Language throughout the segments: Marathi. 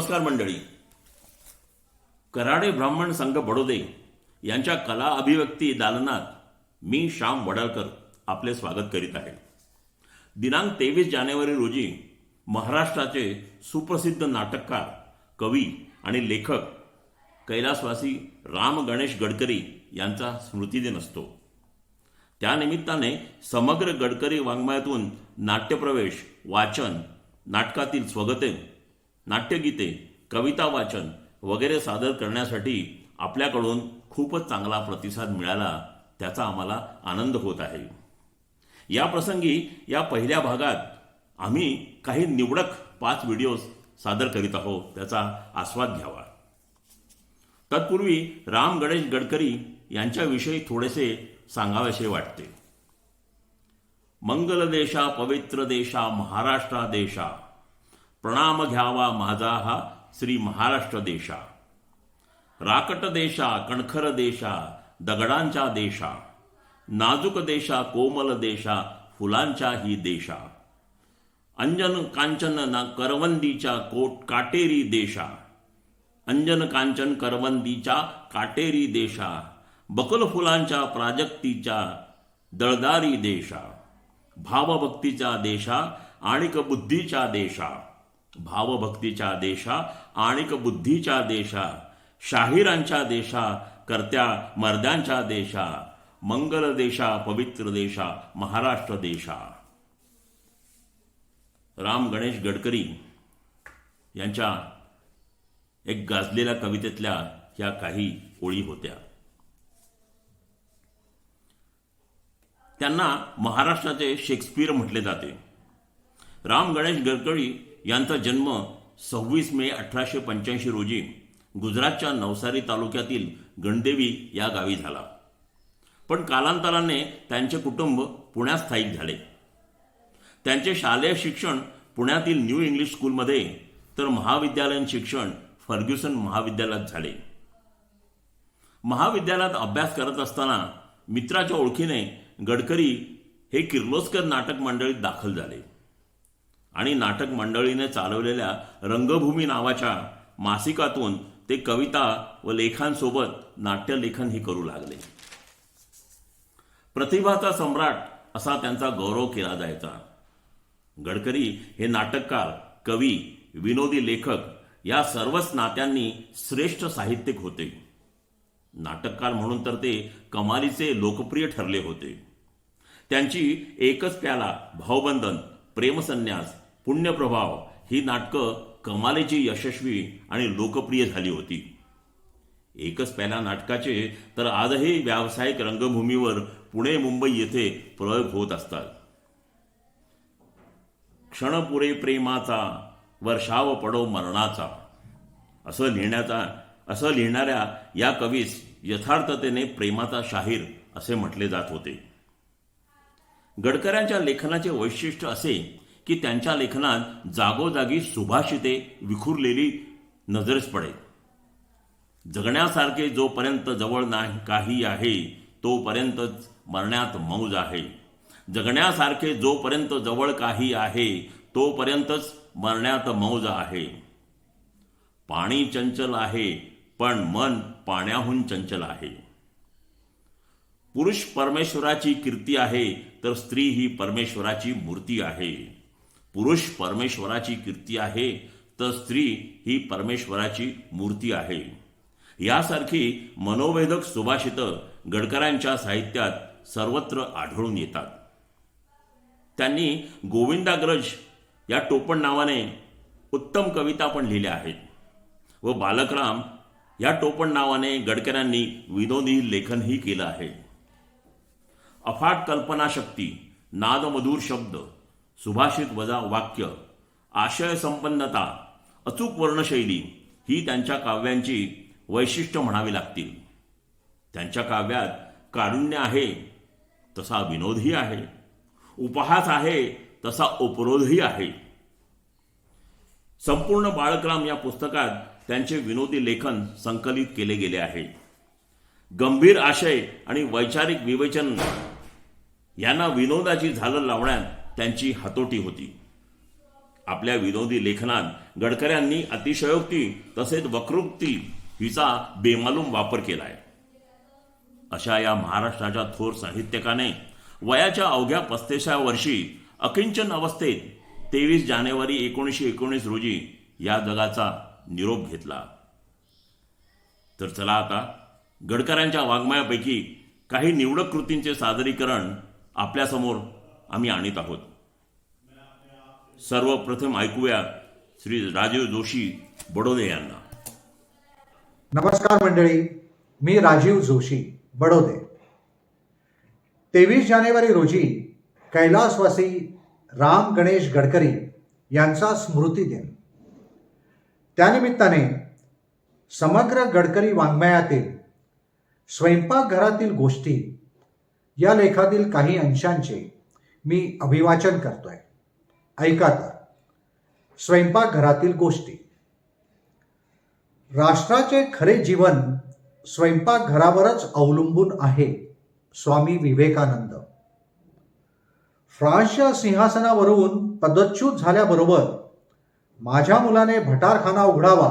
नमस्कार मंडळी. कराडे ब्राह्मण संघ बडोदे यांच्या कला अभिव्यक्ती दालनात मी श्याम वडाळकर आपले स्वागत करीत आहे. दिनांक 23 जानेवारी रोजी महाराष्ट्राचे सुप्रसिद्ध नाटककार, कवी आणि लेखक कैलासवासी राम गणेश गडकरी यांचा स्मृतिदिन असतो. त्यानिमित्ताने समग्र गडकरी वाङ्मयातून नाट्यप्रवेश, वाचन, नाटकातील स्वगते, नाट्यगीते, कविता वाचन वगैरे सादर करण्यासाठी आपल्याकडून खूपच चांगला प्रतिसाद मिळाला, त्याचा आम्हाला आनंद होत आहे. या प्रसंगी या पहिल्या भागात आम्ही काही निवडक 5 व्हिडिओज सादर करीत आहोत, त्याचा आस्वाद घ्यावा. तत्पूर्वी राम गणेश गडकरी यांच्याविषयी थोडेसे सांगावेसे वाटते. मंगल देशा, पवित्र देशा, महाराष्ट्र देशा, प्रणाम घ्यावा माझा हा श्री महाराष्ट्र देशा. राकट देशा, कणखर देशा, दगडांच्या देशा, नाजूक देशा, कोमल देशा, फुलांच्या ही देशा. अंजन कांचन ना करवंदीच्या काटेरी देशा, अंजन कांचन करवंदीच्या काटेरी देशा, बकुल फुलांच्या प्राजक्तीच्या दळदारी देशा. भावभक्तीच्या देशा आणिक बुद्धीच्या देशा, भावभक्तीच्या देशा आणिक बुद्धीच्या देशा. शाहिरांच्या देशा, कर्त्या मर्द्यांच्या देशा. मंगल देशा, पवित्र देशा, महाराष्ट्र देशा. राम गणेश गडकरी यांच्या एक गाजलेल्या कवितेतल्या ह्या काही ओळी होत्या. त्यांना महाराष्ट्राचे शेक्सपियर म्हटले जाते. राम गणेश गडकरी यांचा जन्म 26 मे 1885 रोजी गुजरातच्या नवसारी तालुक्यातील गणदेवी या गावी झाला. पण कालांतराने त्यांचे कुटुंब पुण्यात स्थायिक झाले. त्यांचे शालेय शिक्षण पुण्यातील न्यू इंग्लिश स्कूलमध्ये, तर महाविद्यालयीन शिक्षण फर्ग्युसन महाविद्यालयात झाले. महाविद्यालयात अभ्यास करत असताना मित्राच्या ओळखीने गडकरी हे किर्लोस्कर नाटक मंडळीत दाखल झाले आणि नाटक मंडळीने चालवलेल्या रंगभूमी नावाच्या मासिकातून ते कविता व लेखांसोबत नाट्यलेखनही करू लागले. प्रतिभाचा सम्राट असा त्यांचा गौरव केला जायचा. गडकरी हे नाटककार, कवी, विनोदी लेखक या सर्वच नात्यांनी श्रेष्ठ साहित्यिक होते. नाटककार म्हणून तर ते कमालीचे लोकप्रिय ठरले होते. त्यांची एकच प्याला, भावबंधन, प्रेमसन्यास, पुण्यप्रभाव ही नाटकं कमालीची यशस्वी आणि लोकप्रिय झाली होती. एकच प्याला नाटकाचे तर आजही व्यावसायिक रंगभूमीवर पुणे, मुंबई येथे प्रयोग होत असतात. क्षणपुरे प्रेमाचा, वर्षाव पडो मरणाचा असं लिहिणाऱ्या या कवीस यथार्थतेने प्रेमाचा शाहीर असे म्हटले जात होते. गडकऱ्यांच्या लेखनाचे वैशिष्ट्य असे की त्यांच्या लेखनात जागोजागी सुभाषिते विखुरलेली नजरेस पडे. जगण्यासारखे जोपर्यंत जवळ नाही काही आहे, तोपर्यंतच मरण्यात मौज आहे. जगण्यासारखे जोपर्यंत जवळ काही आहे, तोपर्यंतच मरण्यात मौज आहे. पाणी चंचल आहे, पण मन पाण्याहून चंचल आहे. पुरुष परमेश्वराची कीर्ती आहे, तर स्त्री ही परमेश्वराची मूर्ती आहे. पुरुष परमेश्वराची कीर्ती आहे, तर स्त्री ही परमेश्वराची मूर्ती आहे. यासारखी मनोवेधक सुभाषितं गडकऱ्यांच्या साहित्यात सर्वत्र आढळून येतात. त्यांनी गोविंदाग्रज या टोपण नावाने उत्तम कविता पण लिहिल्या आहेत व बालकराम या टोपण नावाने गडकऱ्यांनी विनोदी लेखनही केलं आहे. अफाट कल्पनाशक्ती, नादमधुर शब्द, सुभाषित वजा वाक्य, आशय संपन्नता, अचूक वर्णशैली ही त्यांच्या काव्यांची वैशिष्ट्य म्हणावी लागतील. त्यांच्या काव्यात कारुण्य आहे तसा विनोदही आहे, उपहास आहे तसा उपरोधही आहे. संपूर्ण बालकराम या पुस्तकात त्यांचे विनोदी लेखन संकलित केले गेले आहे. गंभीर आशय आणि वैचारिक विवेचन यांना विनोदाची झालर लावण्यात त्यांची हातोटी होती. आपल्या विनोदी लेखनात गडकऱ्यांनी अतिशयोक्ती तसेच वक्रोक्ती हिचा बेमालूम वापर केलाय. अशा या महाराष्ट्राच्या थोर साहित्यकाने वयाच्या अवघ्या 35व्या वर्षी अकिंचन अवस्थेत 23 जानेवारी 1919 रोजी या जगाचा निरोप घेतला. तर चला आता गडकऱ्यांच्या वाङ्मयापैकी काही निवडक कृतींचे सादरीकरण आपल्यासमोर आम्ही आणत आहोत. सर्वप्रथम ऐकूया श्री राजीव जोशी बडोदे यांना. नमस्कार मंडळी, मी राजीव जोशी बडोदे. 23 जानेवारी रोजी कैलासवासी राम गणेश गडकरी यांचा स्मृती दिन. त्यानिमित्ताने समग्र गडकरी वाङ्मयातील स्वयंपाकघरातील गोष्टी या लेखातील काही अंशांचे मी अभिवाचन करतोय. ऐका तर. स्वयंपाकघरातील गोष्टी. राष्ट्राचे खरे जीवन स्वयंपाकघरावरच अवलंबून आहे. स्वामी विवेकानंद. फ्रान्सच्या सिंहासनावरून पदच्युत झाल्याबरोबर माझ्या मुलाने भटारखाना उघडावा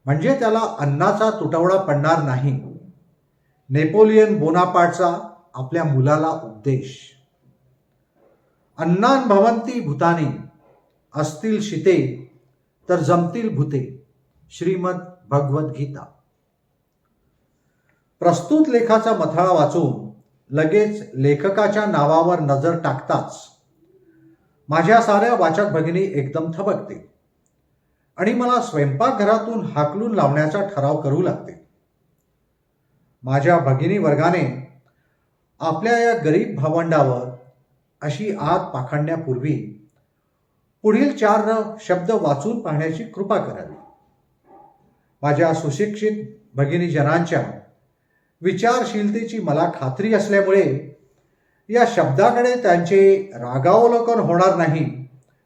म्हणजे त्याला अन्नाचा तुटवडा पडणार नाही. नेपोलियन बोनापार्टचा आपल्या मुलाला उपदेश. अन्नान भवन्ति भूतानी, असतील शिते तर जमतील भूते. श्रीमद भगवद्गीता. प्रस्तुत लेखाचा मथळा वाचून लगेच लेखकाच्या नावावर नजर टाकताच माझ्या साऱ्या वाचक भगिनी एकदम थबकते आणि मला स्वयंपाकघरातून हाकलून लावण्याचा ठराव करू लागते. माझ्या भगिनी वर्गाने आपल्या या गरीब भावंडावर अशी आग पाखडण्यापूर्वी पुढील 4 शब्द वाचून पाहण्याची कृपा करावी. माझ्या सुशिक्षित भगिनीजनांच्या विचारशीलतेची मला खात्री असल्यामुळे या शब्दाकडे त्यांचे रागावलोकन होणार नाही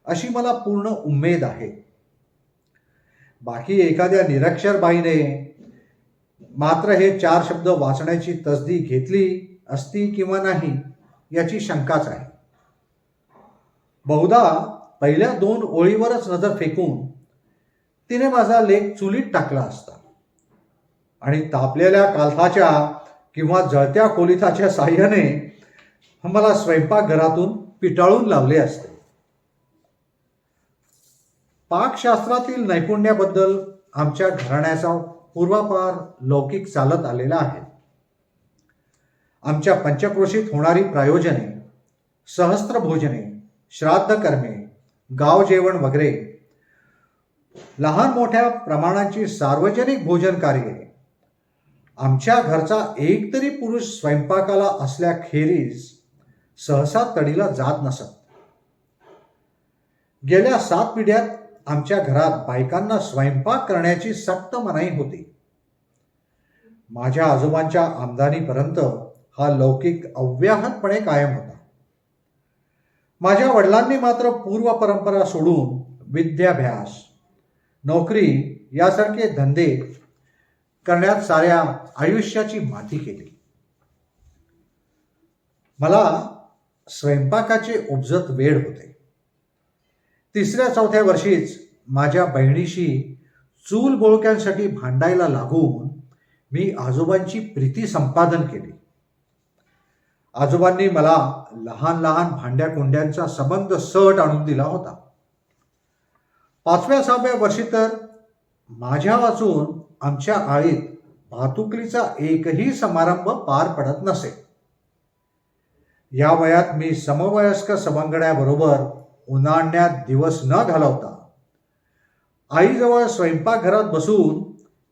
अशी मला पूर्ण उमेद आहे. बाकी एखाद्या निरक्षर बाईने मात्र हे 4 शब्द वाचण्याची तसदी घेतली असती किंवा नाही याची शंकाच आहे. बहुधा पहिल्या 2 ओळीवरच नजर फेकून तिने माझा लेख चुलीत टाकला असता आणि तापलेल्या कालथाच्या किंवा जळत्या कोलिथाच्या साह्याने मला स्वयंपाकघरातून पिटाळून लावले असते. पाकशास्त्रातील नैपुण्याबद्दल आमच्या घराण्याचा पूर्वापार लौकिक चालत आलेला आहे. आमच्या पंचक्रोशीत होणारी प्रायोजने, सहस्त्र भोजने, श्राद्ध कर्मे, गाव जेवण वगैरे लहान मोठ्या प्रमाणाची सार्वजनिक भोजन कार्ये आमच्या घरचा एक तरी पुरुष स्वयंपाकाला असल्याखेरीज सहसा तडीला जात नसत. गेल्या 7 पिढ्यात आमच्या घरात बायकांना स्वयंपाक करण्याची सक्त मनाई होती. माझ्या आजोबांच्या आमदानीपर्यंत हा लौकिक अव्याहतपणे कायम होता. माझ्या वडिलांनी मात्र पूर्व परंपरा सोडून विद्याभ्यास, नोकरी यासारखे धंदे करण्यात साऱ्या आयुष्याची माती केली. मला स्वयंपाकाचे उपजत वेळ होते. 3ऱ्या-4थ्या वर्षीच माझ्या बहिणीशी चूल बोळक्यांसाठी भांडायला लागून मी आजोबांची प्रीती संपादन केली. आजोबांनी मला लहान लहान भांड्या कुंड्यांचा संबंध सहट आणून दिला होता. 5व्या-6व्या वर्षी तर माझ्या वाचून आमच्या आळीत भातुकलीचा एकही समारंभ पार पडत नसे. या वयात मी समवयस्क सवंगड्याबरोबर उन्हाळ्यात दिवस न घालवता आईजवळ स्वयंपाकघरात बसून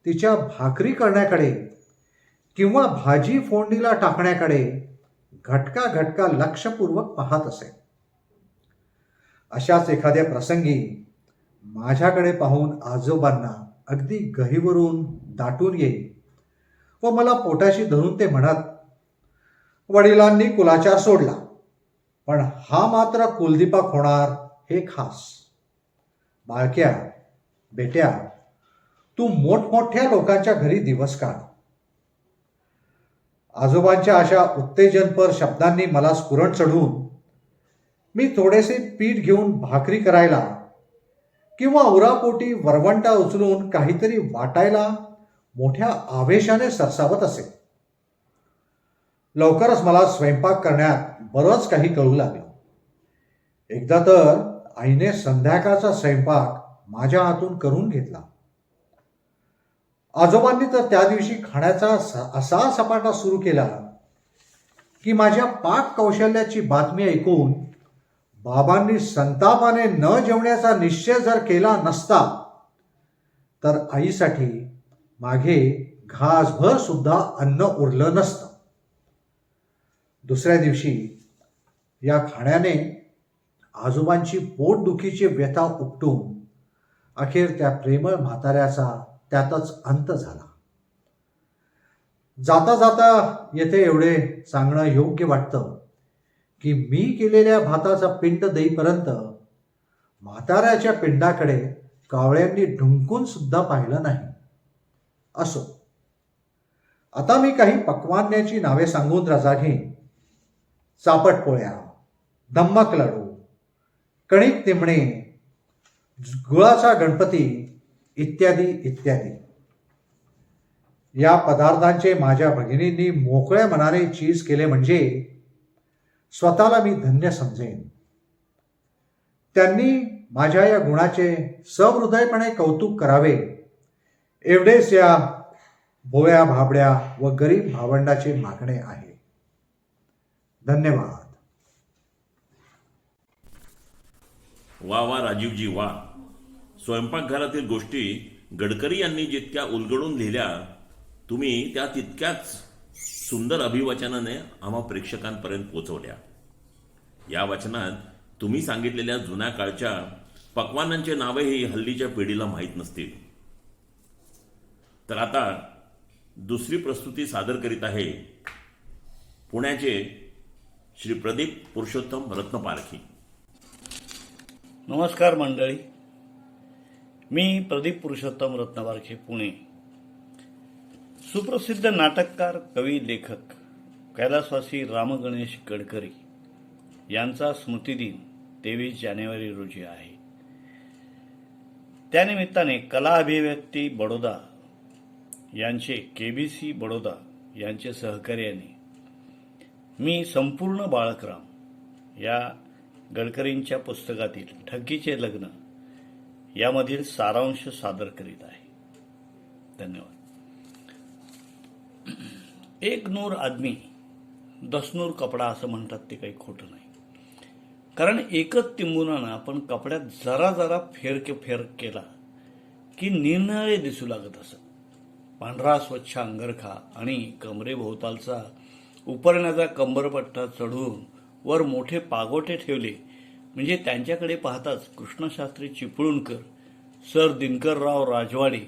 तिच्या भाकरी करण्याकडे किंवा भाजी फोडणीला टाकण्याकडे घटका घटका लक्षपूर्वक पाहत असे. अशाच एखाद्या प्रसंगी माझ्याकडे पाहून आजोबांना अगदी गहिवरून दाटून येई व मला पोटाशी धरून ते म्हणत, वडिलांनी कुलाचार सोडला पण हा मात्र कुलदीपक होणार हे खास. बाळक्या, बेट्या, तू मोठमोठ्या लोकांच्या घरी दिवस काढ. आजोबांच्या अशा उत्तेजनपर शब्दांनी मला स्फुरण चढून मी थोडेसे पीठ घेऊन भाकरी करायला किंवा उरापोटी वरवंटा उचलून काहीतरी वाटायला मोठ्या आवेशाने सरसावत असे. लवकरच मला स्वयंपाक करण्यात बरंच काही कळू लागलं. एकदा तर आईने संध्याकाळचा स्वयंपाक माझ्या हातून करून घेतला. आजोबांनी तर त्या दिवशी खाण्याचा असा सपाटा सुरू केला की माझ्या पाक कौशल्याची बातमी ऐकून बाबांनी संतापाने न जेवण्याचा निश्चय जर केला नसता तर आईसाठी मागे घासभर सुद्धा अन्न उरलं नसतं. दुसऱ्या दिवशी या खाण्याने आजोबांची पोटदुखीची व्यथा उपटून अखेर त्या प्रेमळ म्हाताऱ्याचा त्यातच अंत झाला. जाता जाता येथे एवढे सांगणं योग्य वाटतं की मी केलेल्या भाताचा पिंड देईपर्यंत म्हाताऱ्याच्या पिंडाकडे कावळ्यांनी ढुंकून सुद्धा पाहिलं नाही. असो, आता मी काही पक्वान्याची नावे सांगून रजा घेईन. चापटपोळ्या, धम्मक लाडू, कणिक तिमणे, गुळाचा गणपती इत्यादी इत्यादी. या पदार्थांचे माझ्या भगिनींनी मोकळ्या मनाने चीज केले म्हणजे स्वतःला मी धन्य समजेन. त्यांनी माझ्या या गुणाचे सहृदयपणे कौतुक करावे एवढेच या भोळ्या भाबड्या व गरीब भावंडाचे मागणे आहे. धन्यवाद. वा वा राजीवजी वा. स्वयंपाकघरातील गोष्टी गडकरी यांनी जितक्या उलगडून लिहिल्या तुम्ही त्या तितक्याच सुंदर अभिवचनाने आम्हा प्रेक्षकांपर्यंत पोहोचवल्या. या वचनात तुम्ही सांगितलेल्या जुन्या काळच्या पक्वानांचे नावेही हल्लीच्या पिढीला माहीत नसतील. तर आता दुसरी प्रस्तुती सादर करीत आहे पुण्याचे श्री प्रदीप पुरुषोत्तम रत्नपारखी. नमस्कार मंडळी, मी प्रदीप पुरुषोत्तम रत्नपारखी, पुणे. सुप्रसिद्ध नाटककार, कवी, लेखक कैलासवासी रामगणेश गडकरी यांचा स्मृतिदिन 23 जानेवारी रोजी आहे. त्यानिमित्ताने कला अभिव्यक्ती बडोदा यांचे केबीसी बडोदा यांचे सहकार्याने मी संपूर्ण बाळकराम या गडकरींच्या पुस्तकातील ठगीचे लग्न यामधील सारांश सादर करीत आहे. धन्यवाद. एक नूर आदमी 10 नूर कपडा असं म्हणतात ते काही खोटं नाही. कारण एकच तिंबुरानं आपण कपड्यात जरा जरा फेर केला की निरनिराळे दिसू लागत असत. पांढरा स्वच्छ अंगरखा आणि कमरेभोवतालचा उपरण्याचा कंबरपट्टा चढवून वर मोठे पागोटे ठेवले म्हणजे त्यांच्याकडे पाहताच कृष्णशास्त्री चिपळूणकर, सर दिनकरराव राजवाडे,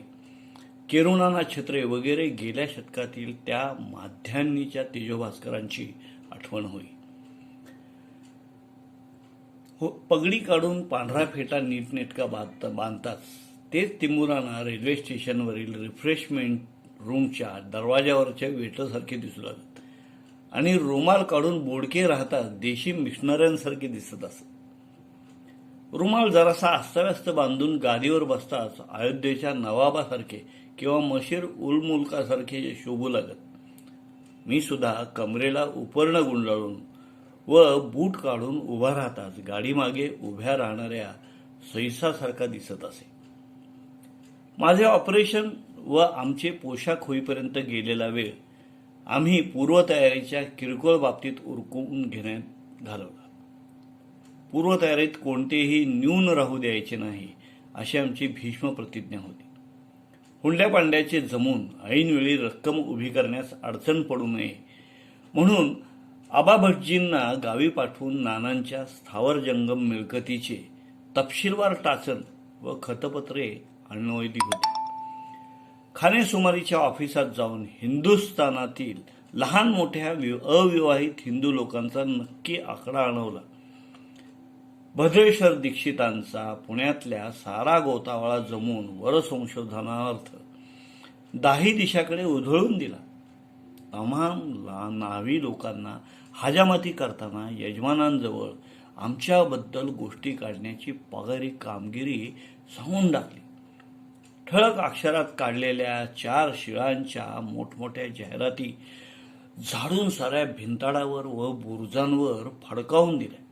केरुणाना छत्रे वगैरे गेल्या शतकातील त्या माध्यान्नीच्या तेजोभास्करांची आठवण होई. पगडी काढून पांढरा फेटा नीटनेटका बांधताच तेच तिंबुराना रेल्वे स्टेशनवरील रिफ्रेशमेंट रूमच्या दरवाजावरच्या वेटरसारखे दिसू लागत आणि रुमाल काढून बोडके राहताच देशी मिशनऱ्यांसारखे दिसत असत. रुमाल जरासा अस्ताव्यस्त बांधून गादीवर बसताच अयोध्येच्या नवाबासारखे किंवा मशीर उल मुल्कासारखे शोभू लागत. मी सुद्धा कमरेला उपरणं गुंडाळून व बूट काढून उभा राहताच गाडीमागे उभ्या राहणाऱ्या सैसासारखा दिसत असे. माझे ऑपरेशन व आमचे पोशाख होईपर्यंत गेलेला वेळ आम्ही पूर्वतयारीच्या किरकोळ बाबतीत उरकून घेण्यात घालवला. पूर्वतयारीत कोणतेही न्यून राहू द्यायचे नाही अशी आमची भीष्म प्रतिज्ञा होती. हुंड्या पांड्याचे जमून ऐनवेळी रक्कम उभी करण्यास अडचण पडू नये म्हणून आबा भटजींना गावी पाठवून नानांच्या स्थावर जंगम मिळकतीचे तपशीलवार टाचण व खतपत्रे आणवली होती. खानेसुमारीच्या ऑफिसात जाऊन हिंदुस्थानातील लहान मोठ्या अविवाहित हिंदू लोकांचा नक्की आकडा आणवला. भद्रेश्वर दीक्षितांचा पुण्यातल्या सारा गोतावळा जमून वरसंशोधनार्थ 10 दिशाकडे उधळून दिला. आम्हा नावी लोकांना हजामती करताना यजमानांजवळ आमच्याबद्दल गोष्टी काढण्याची पगारी कामगिरी सांगून टाकली. ठळक अक्षरात काढलेल्या 4 शिळांच्या मोठमोठ्या जाहिराती झाडून साऱ्या भिंताडावर व बुरुजांवर फडकावून दिल्या.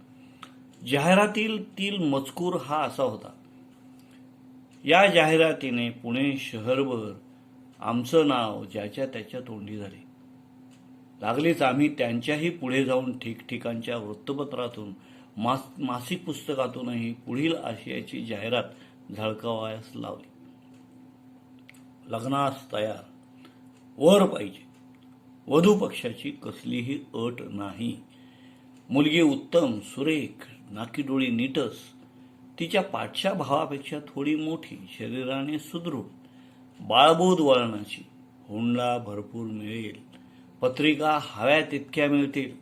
जाहिरातीतील मजकूर हा असा होता: या जाहिरातीने पुणे शहरभर आमचं नाव ज्याच्या त्याच्या तोंडी झाले. लागलीच आम्ही त्यांच्याही पुढे जाऊन ठिकठिकाणच्या वृत्तपत्रातून मासिक पुस्तकातूनही पुढील आशयाची जाहिरात झळकावयास लावली. लग्नास तयार, वर पाहिजे, वधू पक्षाची कसलीही अट नाही. मुलगी उत्तम, सुरेख, नाकीडोळी नीटस, तिच्या पाठच्या भावापेक्षा थोडी मोठी, शरीराने सुदृढ, बाळबोध वळणाची, हुंडा भरपूर मिळेल, पत्रिका हव्या तितक्या मिळतील.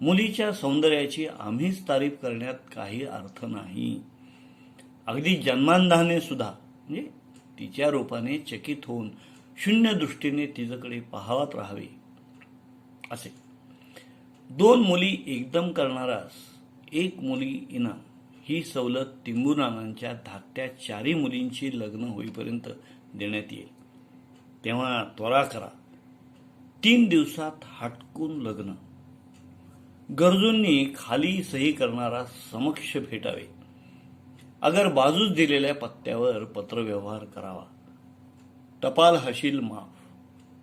मुलीच्या सौंदर्याची आम्हीच तारीफ करण्यात काही अर्थ नाही. अगदी जन्मांधाने सुद्धा म्हणजे तिच्या रूपाने चकित होऊन शून्य दृष्टीने तिच्याकडे पाहत राहावे असे. 2 मुली एकदम करणारास 1 मुली इनाम ही सवलत टिंबूनानांच्या धाकट्या 4 मुलींची लग्न होईपर्यंत देण्यात येईल. तेव्हा त्वरा करा. 3 दिवसात हटकून लग्न. गरजूंनी खाली सही करणारा समक्ष भेटावे. अगर बाजूस दिलेल्या पत्त्यावर पत्रव्यवहार करावा. टपाल हशील माफ.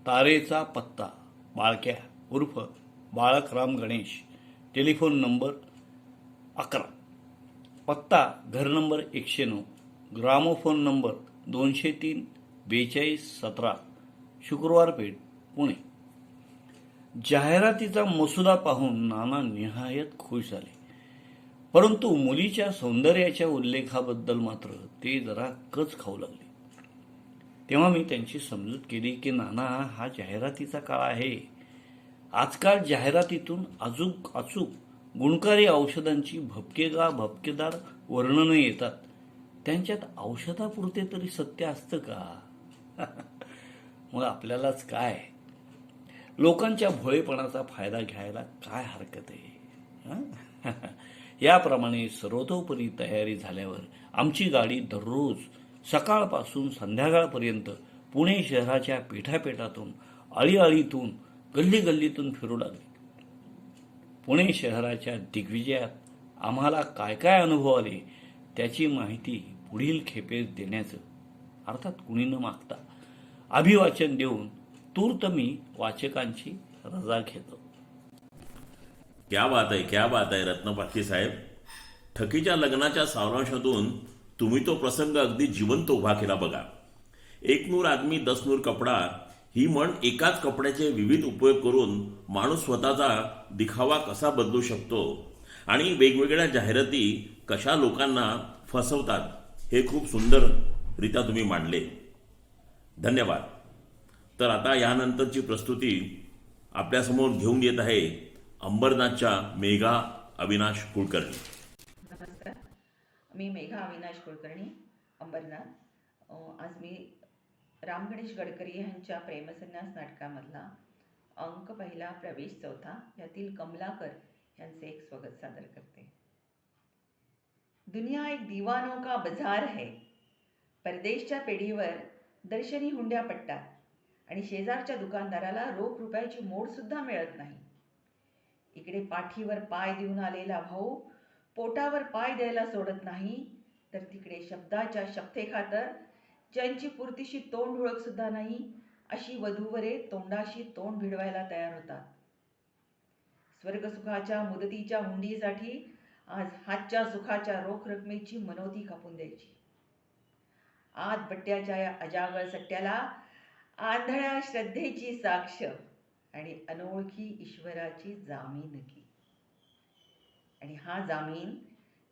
तारेचा पत्ता बाळक्या उर्फ बाळकराम गणेश. Telephone number 11. पत्ता घर नंबर 109. Gramophone number 203 42 17. शुक्रवार पेठ पुणे. जाहिरातीचा मसुदा पाहून नाना निहायत खुश झाले. परंतु मुलीच्या सौंदर्याच्या उल्लेखाबद्दल मात्र ते जरा कच खाऊ लागले. तेव्हा मी त्यांची समजूत केली की नाना, हा जाहिरातीचा काळ आहे. आजकाल जाहिरातीतून अचूक गुणकारी औषधांची भपकेदार वर्णनं येतात. त्यांच्यात औषधापुरते तरी सत्य असतं का? मग आपल्यालाच काय, लोकांच्या भोळेपणाचा फायदा घ्यायला काय हरकत आहे? याप्रमाणे सर्वतोपरी तयारी झाल्यावर आमची गाडी दररोज सकाळपासून संध्याकाळपर्यंत पुणे शहराच्या पेठापेठातून, अळीअळीतून, गल्लीगल्लीतून फिरू लागली. पुणे शहराच्या दिग्विजयात आम्हाला काय काय अनुभव आले त्याची माहिती पुढील खेपेस देण्याचं, अर्थात कुणी न मागता, अभिवाचन देऊन तूर्त मी वाचकांची रजा घेतो. क्या बात आहे रत्नपाठी साहेब. ठकीच्या लग्नाच्या सारांशातून तुम्ही तो प्रसंग अगदी जिवंत उभा केला बघा. 1 नूर आदमी 10 नूर कपडा ही म्हण एकाच कपड्याचे विविध उपयोग करून माणूस स्वतःचा दिखावा कसा बदलू शकतो आणि वेगवेगळ्या जाहिराती कशा लोकांना फसवतात हे खूप सुंदररित्या तुम्ही मांडले. धन्यवाद. तर आता यानंतरची प्रस्तुती आपल्यासमोर घेऊन येत आहे अंबरनाथच्या मेघा अविनाश कुलकर्णी. नमस्कार, मी मेघा अविनाश कुलकर्णी, अंबरनाथ. आज मी राम गणेश गडकरी यांच्या प्रेमसन्यास नाटकामधला अंक 1 प्रवेश 4 यातील कमलाकर यांचे एक स्वागत सादर करते. दुनिया एक दीवानों का बाजार है. परदेशच्या पेढीवर दर्शनी हुंड्या पडतात आणि शेजारच्या दुकानदाराला रोख रुपयाची मोड सुद्धा मिळत नाही. इकडे पाठीवर पाय देऊन आलेला भाऊ पोटावर पाय द्यायला सोडत नाही, तर तिकडे शब्दाच्या शपथेखातर ज्यांची पुरतीशी तोंड ओळख सुद्धा नाही अशी वधूवरे तोंडाशी तोंड भिडवायला तयार होतात. स्वर्गसुखाच्या मुदतीच्या हुंडीसाठी आज हातच्या सुखाच्या रोख रकमेची मनोती कापून द्यायची. आत बट्ट्याच्या या अजागळ सट्ट्याला आंधळ्या श्रद्धेची साक्ष आणि अनोळखी ईश्वराची जामीनकी. आणि हा जामीन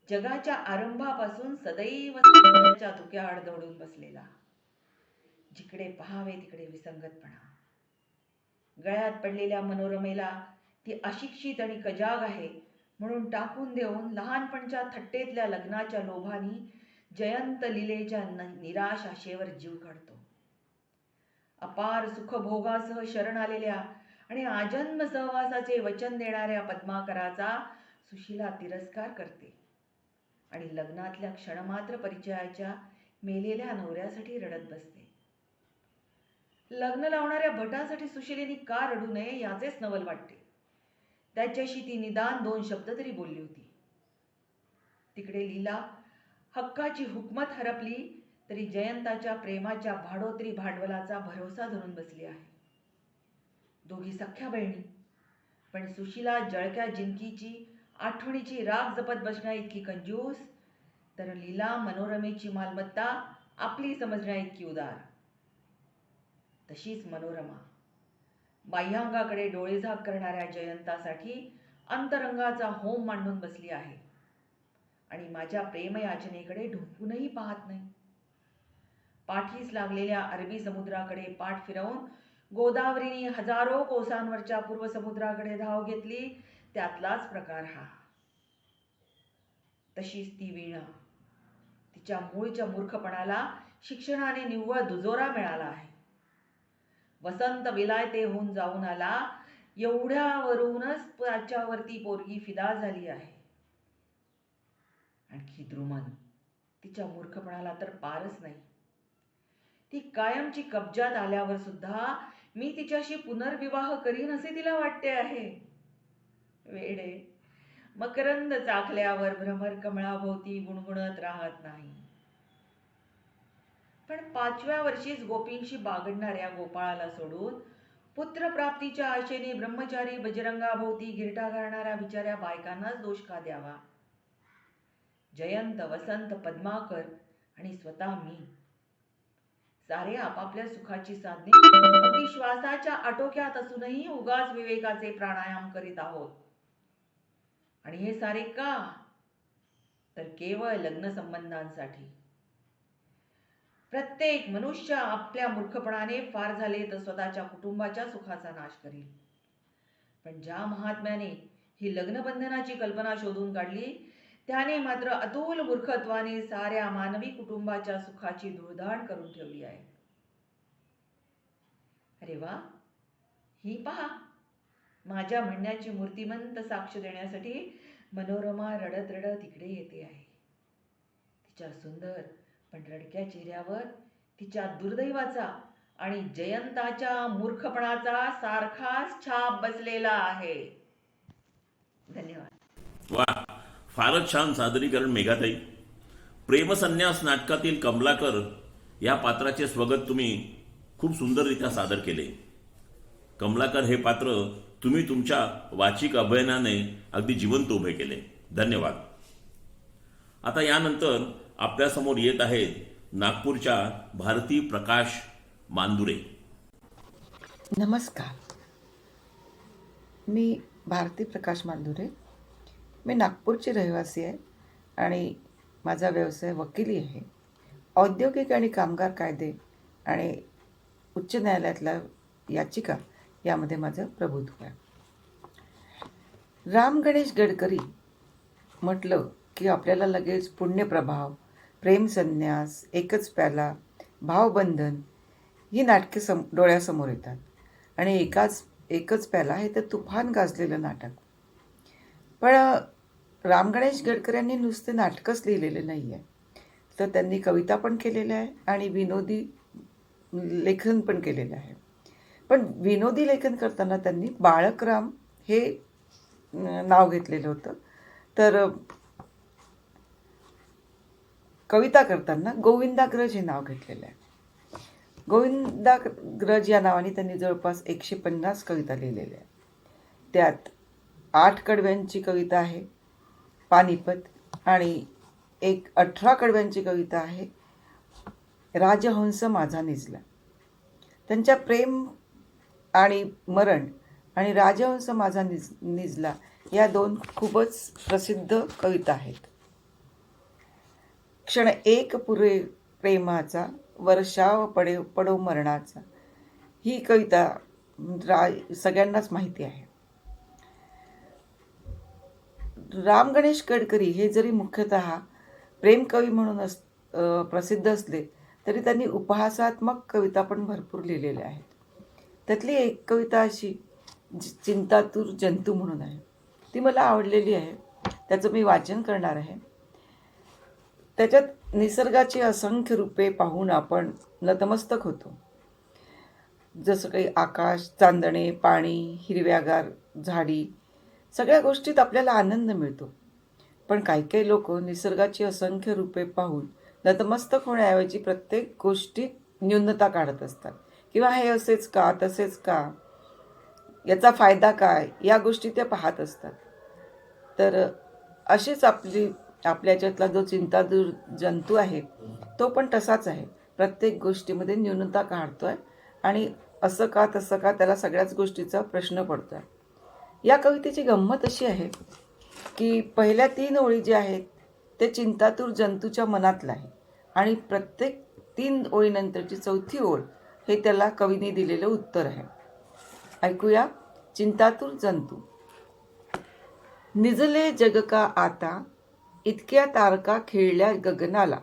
जगाच्या आरंभापासून सदैव सत्याच्या धुक्याआड दौडून बसलेला. जिकडे पाहावे तिकडे विसंगतपणा. गळ्यात पडलेल्या मनोरमेला ती अशिक्षित आणि कजाग आहे म्हणून टाकून देऊन लहानपणच्या थट्टेतल्या लग्नाच्या लोभानी जयंत लीलेच्या निराश आशेवर जीव काढतो. अपार सुखभोगासह शरण आलेल्या आणि आजन्म सहवासाचे वचन देणाऱ्या पद्माकराचा सुशीला तिरस्कार करते आणि लग्नातल्या क्षणमात्र परिचयाच्या मेलेल्या नवऱ्यासाठी रडत बसते. लग्न लावणाऱ्या भटासाठी सुशिलेनी का रडू नये याचेच नवल वाटते. त्याच्याशी ती निदान 2 शब्द तरी बोलली होती. तिकडे लीला हक्काची हुकमत हरपली तरी जयंताच्या प्रेमाच्या भाडोत्री भांडवलाचा भरोसा धरून बसली आहे. दोघी सख्या बहिणी, पण सुशिला जळक्या जिंकीची आठवणीची राग जपत बसण्या इतकी कंजूस, तर लीला मनोरमेची मालमत्ता आपली समजण्या इतकी उदार. तशीच मनोरमा बाह्यांगाकडे डोळेझाक करणाऱ्या जयंतासाठी अंतरंगाचा होम मांडून बसली आहे आणि माझ्या प्रेमयाचनेकडे ढुंकूनही पाहत नाही. पाठीस लागलेल्या अरबी समुद्राकडे पाठ फिरवून गोदावरीने हजारो कोसांवरच्या पूर्व समुद्राकडे धाव घेतली, त्यातलाच प्रकार हा. तशीच ती वीणा, तिच्या मूळच्या मूर्खपणाला शिक्षणाने निव्वळ दुजोरा मिळाला आहे. वसंत विलायतेहून जाऊन आला एवढ्यावरूनच त्याच्यावरती पोरगी फिदा झाली आहे. आणखी द्रुमन, तिच्या मूर्खपणाला तर पारच नाही. ती कायमची कब्जात आल्यावर सुद्धा मी तिच्याशी पुनर्विवाह करीन असे तिला वाटते आहे. वेडे, मकरंद चाखल्यावर भ्रमर कमळाभोवती गुणगुणत राहत नाही. पण 5व्या वर्षीच गोपींशी बागडणाऱ्या गोपाळाला सोडून पुत्रप्राप्तीच्या आशेने ब्रह्मचारी बजरंगाभोवती गिरटा घालणाऱ्या बिचाऱ्या बायकांनाच दोष का द्यावा? जयंत, वसंत, पद्माकर आणि स्वतः मी सारे आपापल्या सुखाची साधने अगदी श्वासाच्या आटोक्यात असूनही उगाच विवेकाचे प्राणायाम करीत आहोत. आणि हे सारे का? तर केवळ लग्न संबंधांसाठी. प्रत्येक मनुष्य आपल्या मूर्खपणाने फार झाले तर स्वतःच्या कुटुंबाच्या सुखाचा नाश करील. पण ज्या महात्म्याने ही लग्नबंधनाची कल्पना शोधून काढली, त्याने मात्र अतुल मूर्खत्वाने साऱ्या मानवी कुटुंबाच्या सुखाची धुळधाण करून ठेवली आहे. अरे वा, ही पहा, माझ्या म्हणण्याची मूर्तिमंत साक्ष देण्यासाठी मनोरमा रडत रडत इकडे येते आहे. तिच्या सुंदर पण रडक्या चेहऱ्यावर तिच्या दुर्दैवाचा आणि जयंताच्या मूर्खपणाचा सारखाच छाप बसलेला आहे. धन्यवाद. वा, फारच छान सादरीकरण मेघाताई. प्रेमसन्यास नाटकातील कमलाकर या पात्राचे स्वगत तुम्ही खूप सुंदररित्या सादर केले. कमलाकर हे पात्र तुम्ही तुमच्या वाचिक अभिनयाने अगदी जिवंत उभे केले. धन्यवाद. आता यानंतर आपल्यासमोर येत आहेत नागपूरच्या भारती प्रकाश मांदुरे. नमस्कार, मी भारती प्रकाश मांदुरे. मी नागपूरची रहिवासी आहे आणि माझा व्यवसाय वकिली आहे. औद्योगिक आणि कामगार कायदे आणि उच्च न्यायालयातल्या याचिका यामध्ये माझं प्रभुत्व आहे. राम गणेश गडकरी म्हटलं की आपल्याला लगेच पुण्यप्रभाव, प्रेमसन्यास, एकच प्याला, भावबंधन ही नाटके डोळ्यासमोर येतात. आणि एकच प्याला हे तर तुफान गाजलेलं नाटक. पण राम गणेश गडकऱ्यांनी नुसते नाटकच लिहिलेले नाही आहे, तर त्यांनी कविता पण केलेल्या आहे आणि विनोदी लेखन पण केलेलं आहे. पण विनोदी लेखन करताना त्यांनी बाळकराम हे नाव घेतलेलं होतं, तर कविता करताना गोविंदाग्रज हे नाव घेतलेलं आहे. गोविंदाग्रज या नावाने त्यांनी जवळपास 150 कविता लिहिलेल्या आहेत. त्यात 8 कडव्यांची कविता आहे पानिपत आणि 18 कडव्यांची कविता आहे राजहंस माझा निजला. त्यांच्या प्रेम आणि मरण आणि राजहंस माझा निजला या 2 खूपच प्रसिद्ध कविता आहेत. क्षण एक पुरे प्रेमाचा, वर्षाव पडो मरणाचा, ही कविता सगळ्यांनाच माहिती आहे. राम गणेश गडकरी हे जरी मुख्यतः प्रेमकवी म्हणून प्रसिद्ध असले तरी त्यांनी उपहासात्मक कविता पण भरपूर लिहिलेल्या आहेत. त्यातली एक कविता अशी चिंतातूर जंतू म्हणून आहे, ती मला आवडलेली आहे. त्याचं मी वाचन करणार आहे. त्याच्यात निसर्गाची असंख्य रूपे पाहून आपण नतमस्तक होतो. जसं काही आकाश, चांदणे, पाणी, हिरव्यागार झाडी, सगळ्या गोष्टीत आपल्याला आनंद मिळतो. पण काही काही लोक निसर्गाची असंख्य रूपे पाहून नतमस्तक होण्याऐवजी प्रत्येक गोष्टीत न्यूनता काढत असतात, किंवा हे असेच का, तसेच का, याचा फायदा काय, या गोष्टी ते पाहत असतात. तर अशीच आपल्या याच्यातला जो चिंतादूर जंतू आहे तो पण तसाच आहे. प्रत्येक गोष्टीमध्ये न्यूनता काढतोय आणि असं का तसं का त्याला सगळ्याच गोष्टीचा प्रश्न पडतोय. या कवितेची गंमत अशी आहे की पहिल्या 3 ओळी ज्या आहेत ते चिंतातूर जंतूच्या मनातलं आहे, आणि प्रत्येक 3 ओळीनंतरची 4थी ओळ हे त्याला कवीने दिलेलं उत्तर आहे. ऐकूया चिंतातूर जंतू. निजले जग का आता, इतक्या तारका खेळल्या गगनाला,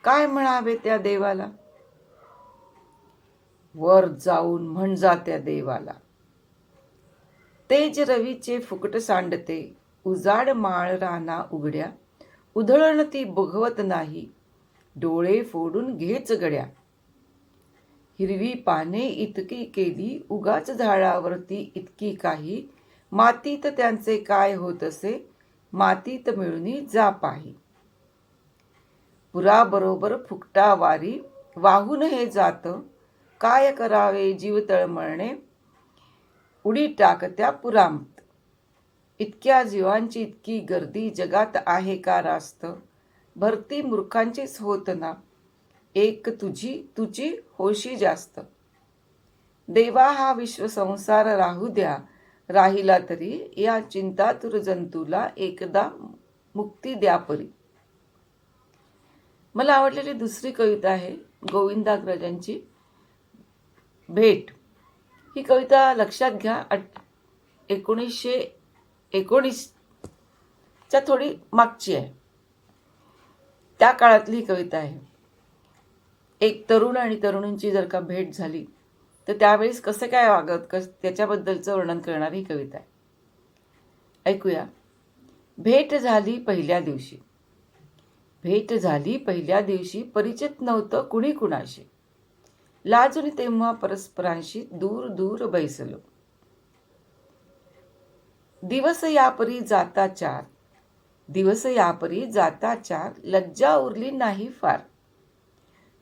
काय म्हणावे त्या देवाला, वर जाऊन म्हणजा त्या देवाला. तेज रवीचे फुकट सांडते, उजाड माळ राना उघड्या, उधळण ती बघवत नाही, डोळे फोडून घेच गड्या. हिरवी पाने इतकी केली, उगाच झाडावरती इतकी काही, मातीत त्यांचे काय होत असे, मातीत मिळूनी जा पाही. पुराबरोबर फुकटा वारी, वाहून हे जात, काय करावे जीव तळमळणे, उडी टाकत्या पुरामत. इतक्या जीवांची इतकी गर्दी, जगात आहे का रास्त, भरती मूर्खांचीच होत ना, एक तुझी होशी जास्त. देवा हा विश्वसंसार राहू द्या, राहिला तरी या चिंतातुर जंतूला एकदा मुक्ती द्या परी. मला आवडलेली दुसरी कविता आहे गोविंदाग्रजांची भेट. ही कविता लक्षात घ्या, 1919च्या थोडी मागची आहे. त्या काळातली ही कविता आहे. एक तरुण आणि तरुणींची जर का भेट झाली तर त्यावेळेस कसं काय वागत त्याच्याबद्दलचं वर्णन करणारी ही कविता आहे. ऐकूया. भेट झाली पहिल्या दिवशी. भेट झाली पहिल्या दिवशी, परिचित नव्हतं कुणी कुणाशी, लाजून तेव्हा परस्परांशी दूर दूर बैसलो. दिवस यापरी जाता चार, दिवस यापरी जाता चार, लज्जा उरली नाही फार,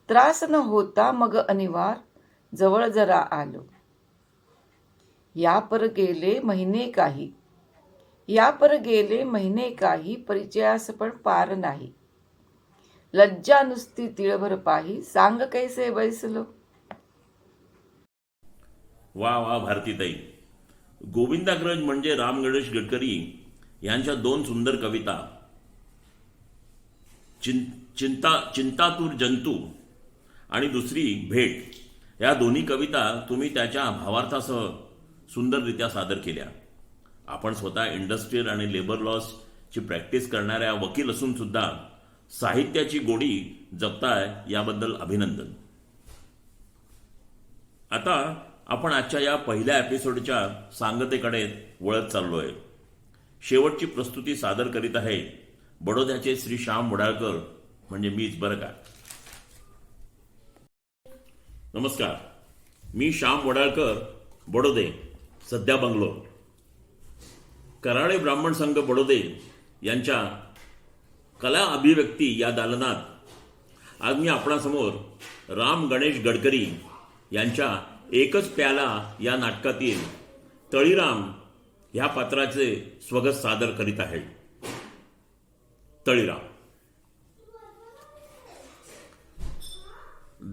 त्रास न होता मग अनिवार, जवळ जरा आलो. यापर गेले महिने काही, यापर गेले महिने काही, परिचयास पण पार नाही, लज्जा नुसती तिळभर पाही, सांग कैसे बैसलो. वा वा भारतीताई. गोविंदाग्रज म्हणजे राम गणेश गडकरी यांच्या 2 सुंदर कविता, चिंतातूर जंतू आणि दुसरी भेट, या दोन्ही कविता तुम्ही त्याच्या भावार्थासह सुंदररित्या सादर केल्या. आपण स्वतः इंडस्ट्रियल आणि लेबर लॉसची प्रॅक्टिस करणाऱ्या वकील असून सुद्धा साहित्याची गोडी जपताय, याबद्दल अभिनंदन. आता आपण आजच्या या पहिल्या एपिसोडच्या सांगतेकडे वळत चाललोय. शेवटची प्रस्तुती सादर करीत आहे बडोद्याचे श्री श्याम वडाळकर, म्हणजे मीच बरं का. नमस्कार, मी श्याम वडाळकर, बडोदे, सध्या बंगलोर. कराळे ब्राह्मण संघ बडोदे यांच्या कला अभिव्यक्ती या दालनात आज मी आपणासमोर राम गणेश गडकरी यांच्या एकच प्याला या नाटकातील तळीराम ह्या पात्राचे स्वगत सादर करीत आहे. तळीराम.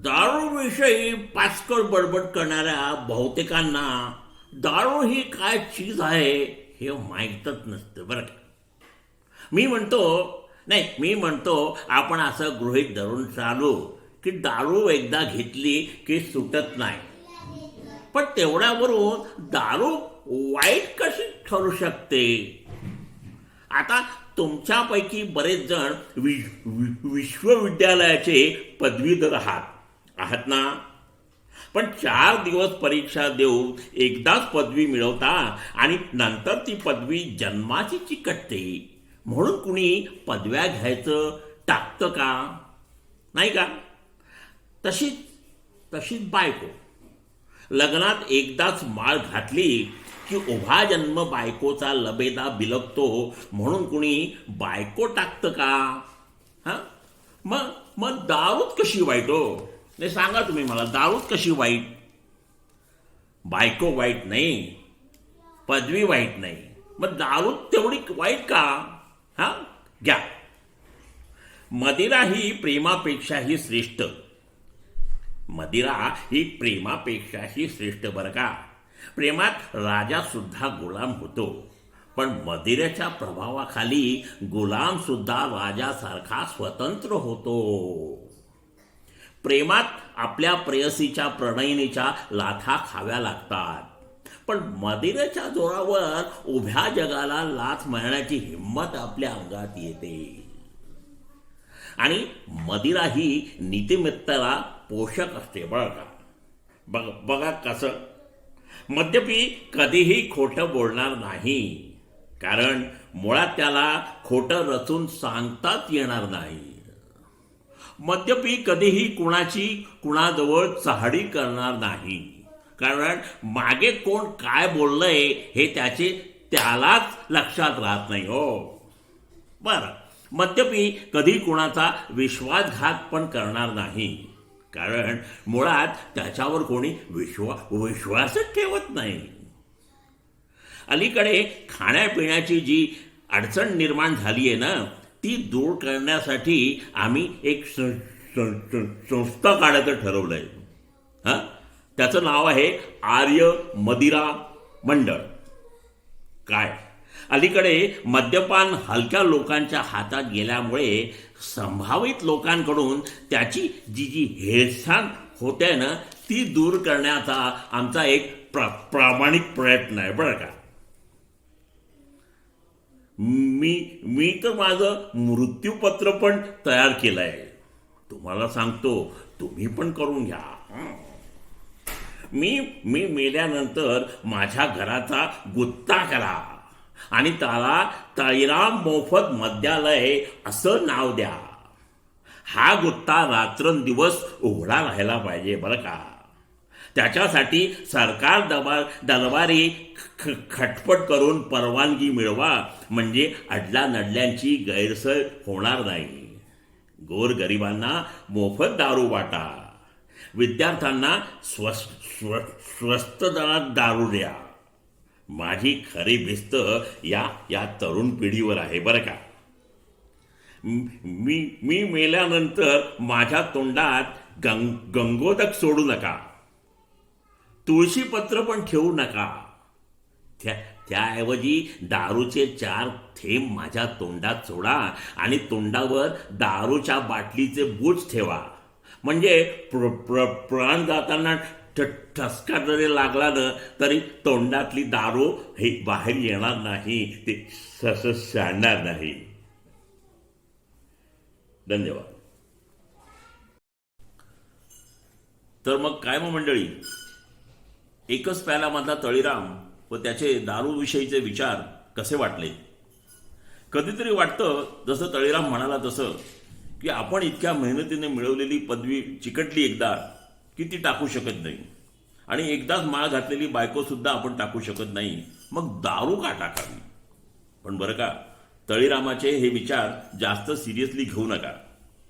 दारूविषयी पाचकळ बडबड करणाऱ्या बहुतेकांना दारू ही काय चीज आहे हे माहीतच नसतं बरं का. मी म्हणतो आपण असं गृहीत धरून चालू की दारू एकदा घेतली की सुटत नाही. पण तेवढ्यावरून दारू वाईट कशी ठरू शकते. आता तुमच्यापैकी बरेच जण विश्वविद्यालयाचे पदवीधर आहात ना. पण 4 दिवस परीक्षा देऊन एकदाच पदवी मिळवता आणि नंतर ती पदवी जन्माची चिकटते. म्हणून कुणी पदव्या घ्यायचं टाकतं का? नाही का? तशीच तशीच बायको लग्नात एकदाच माळ घातली की उभा जन्म बायकोचा लबेदा बिलगतो म्हणून कुणी बायको टाकतं का? हा, मग मग दारूच कशी वाईट हो? नाही, सांगा तुम्ही मला, दारूच कशी वाईट? बायको वाईट नाही, पदवी वाईट नाही, मग दारूच तेवढी वाईट का? हा, घ्या. मदिरा ही प्रेमापेक्षाही श्रेष्ठ. मदिरा ही प्रेमापेक्षाही श्रेष्ठ बरं का. प्रेमात राजा सुद्धा गुलाम होतो, पण मदिरेच्या प्रभावाखाली गुलाम सुद्धा राजासारखा स्वतंत्र होतो. प्रेमात आपल्या प्रेयसीच्या प्रणयिनीच्या लाथा खाव्या लागतात, पण मदिरेच्या जोरावर उभ्या जगाला लाथ मारण्याची हिंमत आपल्या अंगात येते. आणि मदिरा ही नीतिमत्तेला पोषक असते बरं का. बघा कसं. मद्यपी कधीही खोटं बोलणार नाही, कारण मुळात त्याला खोटं रचून सांगताच येणार नाही. मद्यपी कधीही कुणाजवळ चहाडी करणार नाही, कारण मागे कोण काय बोललंय हे त्यालाच लक्षात राहत नाही हो. बरं, मद्यपी कधी कुणाचा विश्वासघात पण करणार नाही, कारण मुळात त्याच्यावर कोणी विश्वासच ठेवत नाही. अलीकडे खाण्यापिण्याची जी अडचण निर्माण झाली आहे ना, ती दूर करण्यासाठी आम्ही एक संस्था काढायचं ठरवलंय. हा, त्याचं नाव आहे आर्य मदिरा मंडळ. काय, अलीकडे मद्यपान हलक्या लोकांच्या हातात गेल्यामुळे संभावित लोकांकडून त्याची जी हेळसांड होते ना, ती दूर करण्याचा आमचा एक प्रामाणिक प्रयत्न आहे बरं का. मी तर माझं मृत्यूपत्र पण तयार केलंय. तुम्हाला सांगतो, तुम्ही पण करून घ्या. मी मेल्यानंतर माझ्या घराचा गुत्ता करा आणि त्याला तळीराम मोफत मद्यालय असं नाव द्या. हा गुत्ता रात्रंदिवस उघडा राहायला पाहिजे बरं का. त्याच्यासाठी सरकार दरबारी खटपट करून परवानगी मिळवा, म्हणजे अडला नडल्यांची गैरसोय होणार नाही. गोरगरिबांना मोफत दारू वाटा, विद्यार्थ्यांना स्वस्त दरात दारू द्या. माझी खरी भिस्त या तरुण पिढीवर आहे बरं का. मी मेल्यानंतर माझ्या तोंडात गंगोदक सोडू नका, तुळशीपत्र पण ठेवू नका. त्याऐवजी दारूचे 4 थेंब माझ्या तोंडात सोडा आणि तोंडावर दारूच्या बाटलीचे बुच ठेवा, म्हणजे प्राण जाताना ठसका जरी लागला ना, तरी तोंडातली दारू हे बाहेर येणार नाही, ते सांडणार नाही. धन्यवाद. तर मग काय मंडळी, एकच प्यालामधला तळीराम व त्याचे दारूविषयीचे विचार कसे वाटले? कधीतरी वाटतं, जसं तळीराम म्हणाला तसं, की आपण इतक्या मेहनतीने मिळवलेली पदवी चिकटली एकदा की ती टाकू शकत नाही, आणि एकदाच माळ घातलेली बायको सुद्धा आपण टाकू शकत नाही, मग दारू का टाकावी? पण बरं का, तळीरामाचे हे विचार जास्त सिरियसली घेऊ नका,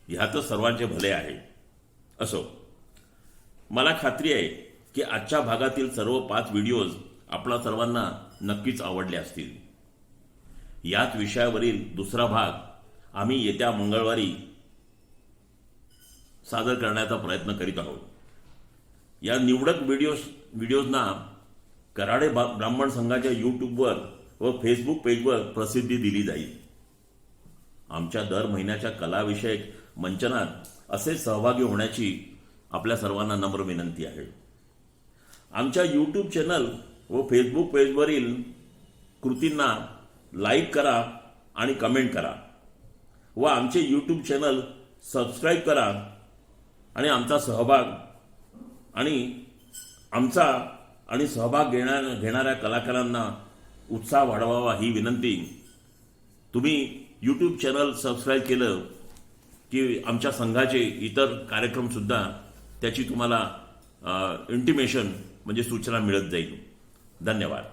ह्यातच सर्वांचे भले आहे. असो, मला खात्री आहे की आजच्या भागातील सर्व 5 व्हिडिओज आपल्या सर्वांना नक्कीच आवडले असतील. याच विषयावरील दुसरा भाग आम्ही येत्या मंगळवारी सादर करण्याचा प्रयत्न करीत आहोत. या निवडक व्हिडिओजना कराडे ब्राह्मण संघाच्या यूट्यूबवर व फेसबुक पेजवर प्रसिद्धी दिली जाईल. आमच्या दर महिन्याच्या कलाविषयक मंचनात असे सहभागी होण्याची आपल्या सर्वांना नम्र विनंती आहे. आमच्या यूट्यूब चॅनल व फेसबुक पेजवरील कृतींना लाईक करा आणि कमेंट करा व आमचे यूट्यूब चॅनल सबस्क्राईब करा आणि आमचा सहभाग घेणाऱ्या कलाकारांना उत्साह वाढवावा ही विनंती. तुम्ही यूट्यूब चॅनल सबस्क्राईब केलं की आमच्या संघाचे इतर कार्यक्रमसुद्धा त्याची तुम्हाला इंटिमेशन म्हणजे सूचना मिळत जाईल. धन्यवाद.